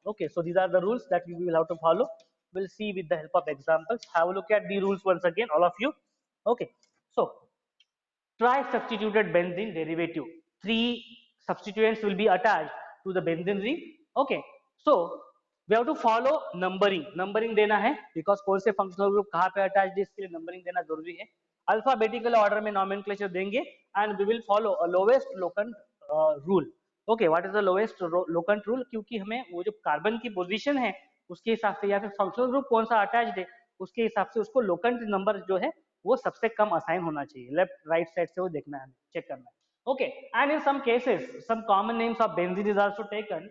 Okay, so these are the rules that we will have to follow. We'll see with the help of examples. Have a look at the rules once again, all of you. Okay, so try substituted benzene derivative. Three substituents will be attached to the benzene ring. Okay, so we have to follow numbering. Numbering देना है because कौन से functional group कहाँ पे attached है इसके लिए numbering देना जरूरी है. Alphabetical order में nomenclature देंगे and we will follow a lowest locant rule. Okay, what is the lowest locant rule? क्योंकि हमें वो जो कार्बन की पोजीशन है उसके हिसाब से या फिर फंक्शनल ग्रुप कौन सा अटैच्ड है उसके हिसाब से उसको लोकेंट नंबर जो है वो सबसे कम असाइन होना चाहिए. लेफ्ट राइट साइड से वो देखना है, चेक करना है. Okay, and in some cases some common names of benzene is also taken,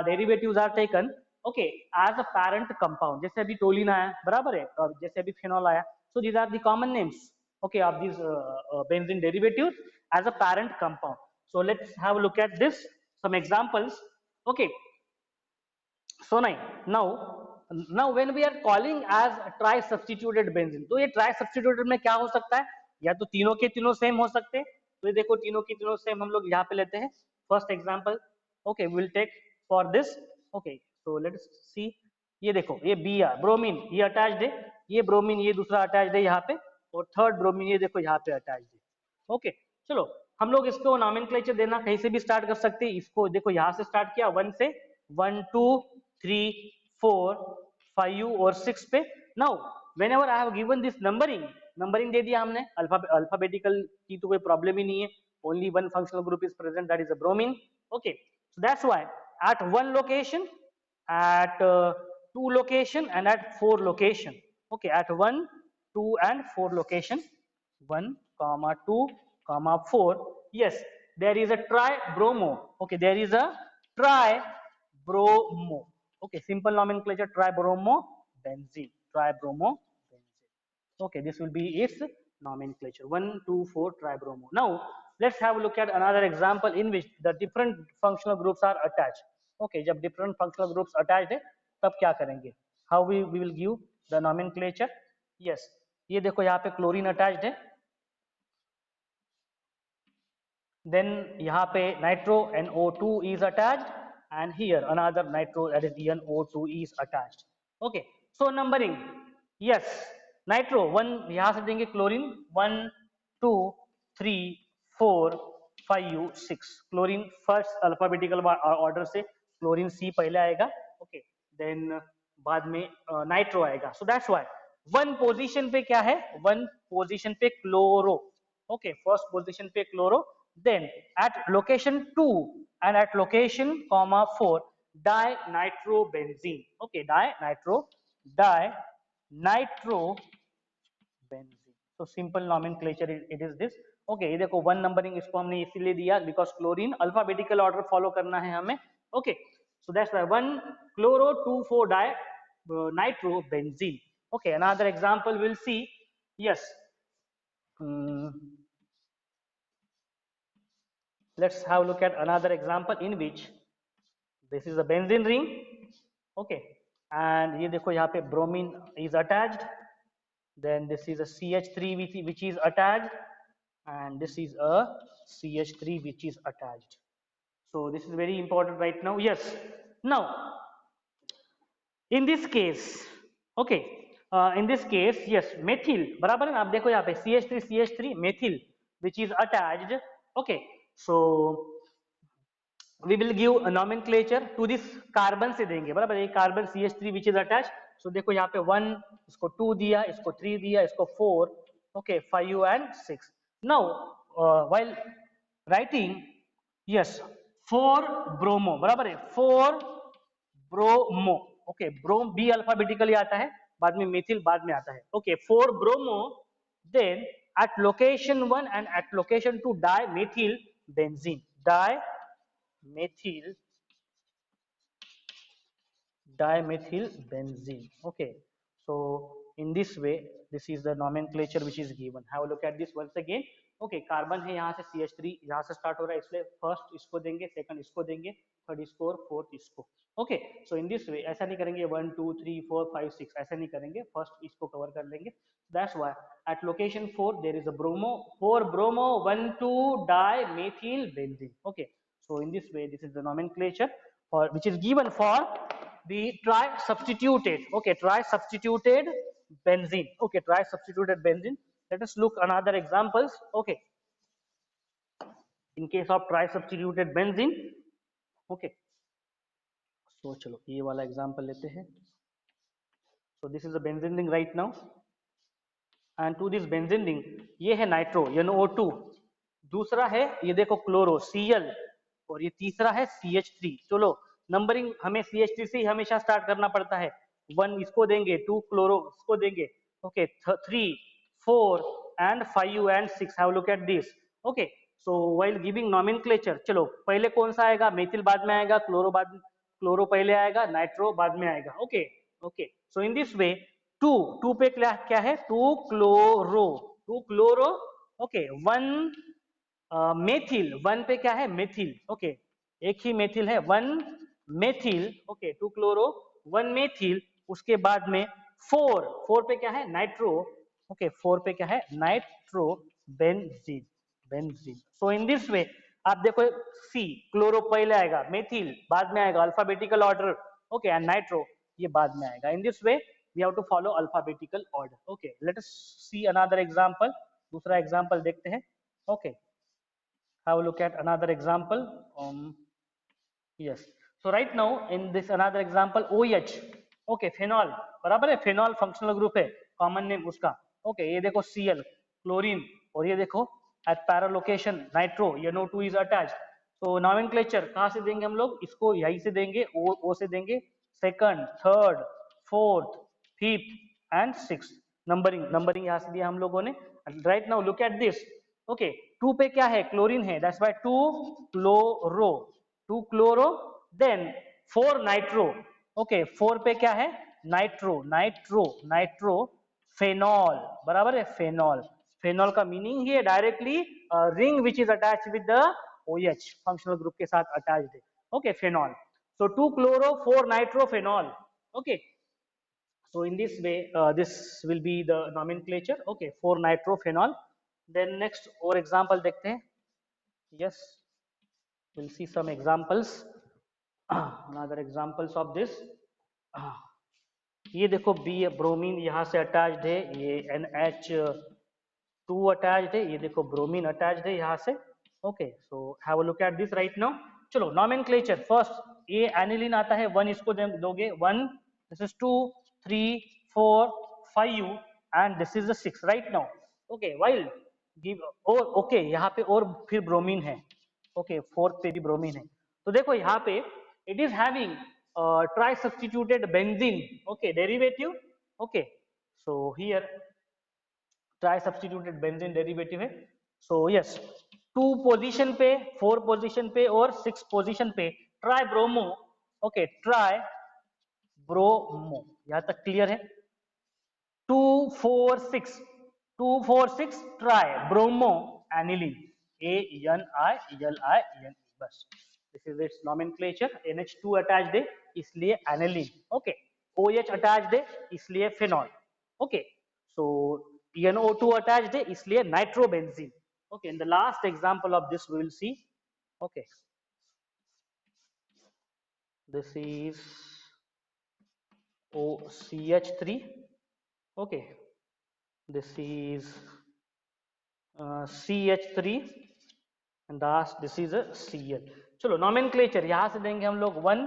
derivatives are taken. Okay, as a parent compound. जैसे अभी टोलिन आया बराबर है और जैसे अभी फिनॉल आया, so these are the common names okay of these benzene derivatives as a parent compound. So let's have a look at this some examples. Okay, so now when we are calling as tri substituted benzene, तो ये tri substituted में क्या हो सकता है, या तो तीनों के तीनों सेम हो सकते हैं. तो ये देखो तीनों के तीनों सेम हम लोग यहाँ पे लेते हैं. First example. Okay, we will take for this. Okay, so let's see. ये देखो ये Br ब्रोमीन ये अटैच्ड है, ये ब्रोमीन ये दूसरा अटैच्ड है यहाँ पे, और थर्ड ब्रोमीन ये देखो यहाँ पे अटैच्ड है. ओके, चलो हम लोग इसको नॉमेनक्लेचर देना कहीं से भी स्टार्ट कर सकते हैं. इसको देखो यहाँ से स्टार्ट किया 1 से, 1 2 3 4 5 और 6 पे. Now whenever I have given this numbering दे दिया हमने. अल्फाबेटिकल की तो कोई प्रॉब्लम ही नहीं है. only one functional group is present, that is a bromine. Okay, so that's why at one location, at two location and at four location. Okay, at 1 2 and 4 location, 1 comma 2 comma 4, yes, there is a tri-bromo. Okay, there is a tri-bromo. Okay, simple nomenclature tri-bromo benzene, tri-bromo benzene. Okay, this will be its nomenclature 1 2 4 tri-bromo. Now let's have a look at another example in which the different functional groups are attached. Okay, जब different functional groups attached है तब क्या करेंगे, how we will give the nomenclature. Yes, ये देखो यहाँ पे chlorine attached है, then यहाँ पे nitro NO2 is attached, and here another nitro, that is NO2 is attached. Okay, so numbering, yes, nitro 1 यहाँ से देंगे chlorine 1 2 3 4 5 6. Chlorine first alphabetical order से क्लोरीन C पहले आएगा. ओके, देन बाद में नाइट्रो आएगा. So that's why one position पे क्या है, वन पोजीशन पे क्लोरो. ओके, फर्स्ट पोजीशन पे chloro, then at location 2 and at location comma 4 dinitrobenzene. Okay, dinitrobenzene. So simple nomenclature it is this. Okay, ये देखो वन नंबरिंग इसको हमने इसीलिए दिया because chlorine alphabetical order follow करना है हमें. Okay, so that's why 1 chloro 2 4 di nitrobenzene. Okay, another example we'll see. Yes, let's have a look at another example in which this is a benzene ring. Okay, and ये देखो यहाँ पे bromine is attached, then this is a CH3 which is attached, and this is a CH3 which is attached. So this is very important right now. Yes, now in this case, okay, in this case, yes, methyl बराबर है ना. आप देखो यहाँ पे CH3 methyl which is attached. Okay, so we will give a nomenclature to this carbon से देंगे बराबर. ये carbon CH3 which is attached. So देखो यहाँ पे 1, इसको 2 दिया, इसको 3 दिया, इसको 4, okay, 5 and 6. Now while writing, yes, 4 bromo बराबर है, 4 bromo. Okay, bromo B alphabetically आता है, बाद में मेथिल बाद में आता है. Okay, 4 bromo, then at location 1 and at location 2 dimethyl benzene, dimethyl benzene. Okay, so in this way, this is the nomenclature which is given. Have a look at this once again. Okay carbon है यहाँ से CH3 यहाँ से start हो रहा है, इसलिए first इसको देंगे, सेकंड इसको देंगे, थर्ड इसको और फोर्थ इसको. ओके सो इन दिस वे ऐसा नहीं करेंगे 1 2 3 4 5 6 ऐसा नहीं करेंगे, फर्स्ट इसको कवर कर लेंगे. That's why at location 4 there is a bromo 4 bromo 1 2 dimethyl benzene. Okay so in this way this is the nomenclature for which is given for the tri substituted. Okay, tri substituted benzene. Okay, tri substituted benzene. Let us look another examples. Okay, in case of tri substituted benzene. Okay, so chalo ye wala example lete hain. So this is a benzene ring right now, and to this benzene ring ये है nitro NO2, दूसरा है ये देखो chloro Cl, और ये तीसरा है CH3. चलो नंबरिंग हमें CH3 से ही हमेशा स्टार्ट करना पड़ता है. 1 इसको देंगे, 2 क्लोरो इसको देंगे. Okay 3 4 and 5 and 6. Have look at this. Okay so while giving nomenclature, चलो पहले कौन सा आएगा, मेथिल बाद में आएगा, क्लोरो पहले आएगा, नाइट्रो बाद में आएगा. Okay okay so in this वे 2 पे क्या है, 2 क्लोरो. ओके 1 मेथिल, 1 पे क्या है मेथिल. ओके एक ही मेथिल है 1 मेथिल. Okay 2 chloro 1 methyl. उसके बाद में 4 पे क्या है नाइट्रो. ओके 4 पे क्या है nitro benzene. So in this वे आप देखो सी क्लोरो पहले आएगा, मेथिल बाद में आएगा, alphabetical order. Okay and nitro ये बाद में आएगा. In this way we have to follow alphabetical order. Okay let us see another example. दूसरा एग्जांपल देखते हैं. ओके have a look at another example. Yes, so right now in this another example OH. Okay phenol बराबर है, phenol functional group है, common name उसका. Okay ये देखो Cl chlorine, और ये देखो at para location nitro NO2 is attached. तो nomenclature कहाँ से देंगे हम लोग, इसको यहीं से देंगे, O से देंगे, second third fourth fifth and six. Numbering यहाँ से दिया हम लोगों ने. Right now look at this. Okay 2 पे क्या है क्लोरीन है, that's why 2 chloro then 4 nitro. Okay 4 पे क्या है नाइट्रो फेनॉल बराबर है, फेनॉल का मीनिंग ही है directly ring which is attached with the OH functional group के साथ अटैच्ड है. Okay phenol. So 2 chloro 4 nitro phenol. Okay so in this way this will be the nomenclature. Okay 4 nitrophenol. Then next और example देखते हैं. Yes, we'll see some examples. Another examples of this. ये देखो B bromine यहाँ से attached है, ये NH2 attached है, ये देखो ब्रोमीन अटैच्ड है यहाँ से. Okay so have a look at this right now. चलो नॉमेनक्लेचर फर्स्ट ये एनिलीन आता है, 1 इसको दोगे 1, this is 2 3 4 5 and this is the 6 right now. Okay while give और ओके यहाँ पे और फिर ब्रोमीन है. ओके फोर्थ पे भी ब्रोमीन है. तो देखो यहाँ पे it is having tri substituted benzene. Okay derivative. Okay so here tri substituted benzene derivative है. So yes 2 पोजीशन पे 4 पोजीशन पे और 6 पोजीशन पे try bromo. Okay try bromo यहां तक क्लियर है. 2 4 6 ट्राई ब्रोमो एनिलीन ANILINE बस. This is it's nomenclature. NH2 attached है इसलिए एनिलीन. ओके OH अटैच्ड है इसलिए phenol. Okay so NO2 attached है इसलिए nitrobenzene. Okay in the last example of this we will see. Okay this is OCH3. okay this is CH3 and last this is a Cl. चलो nomenclature यहाँ से देंगे हम लोग 1.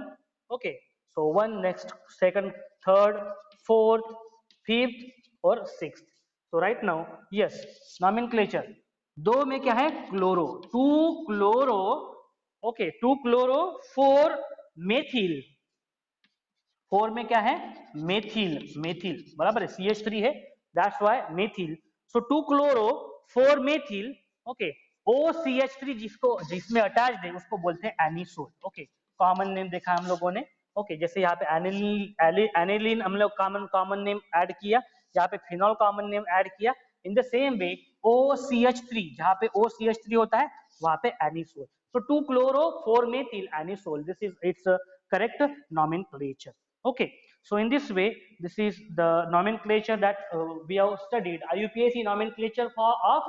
okay so 1 next second third fourth fifth और sixth. so right now yes nomenclature 2 में क्या है chloro 2 chloro. Okay 2 chloro 4 methyl. 4 में क्या है मेथिल बराबर है, CH3 है that's why methyl. So 2 chloro 4 methyl. Okay OCH3 जिसमें अटैच्ड है उसको बोलते हैं एनिसोल. ओके कॉमन नेम देखा हम लोगों ने. ओके जैसे यहाँ पे एनिलीन हम लोग कॉमन नेम ऐड किया, यहाँ पे फिनॉल कॉमन नेम ऐड किया. In the same way OCH3 जहाँ पे OCH3 होता है वहाँ पे anisole. So 2-chloro-4-methyl anisole. This is its correct nomenclature. Okay. So in this way, this is the nomenclature that we have studied. IUPAC nomenclature of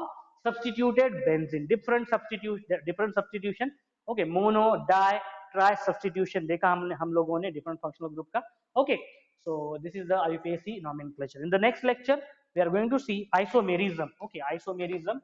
substituted benzene. Different substitution. Okay. Mono, di, tri substitution. देखा हमने हम लोगों ने different functional group का. Okay. So this is the IUPAC nomenclature. In the next lecture, we are going to see isomerism. Okay. Isomerism.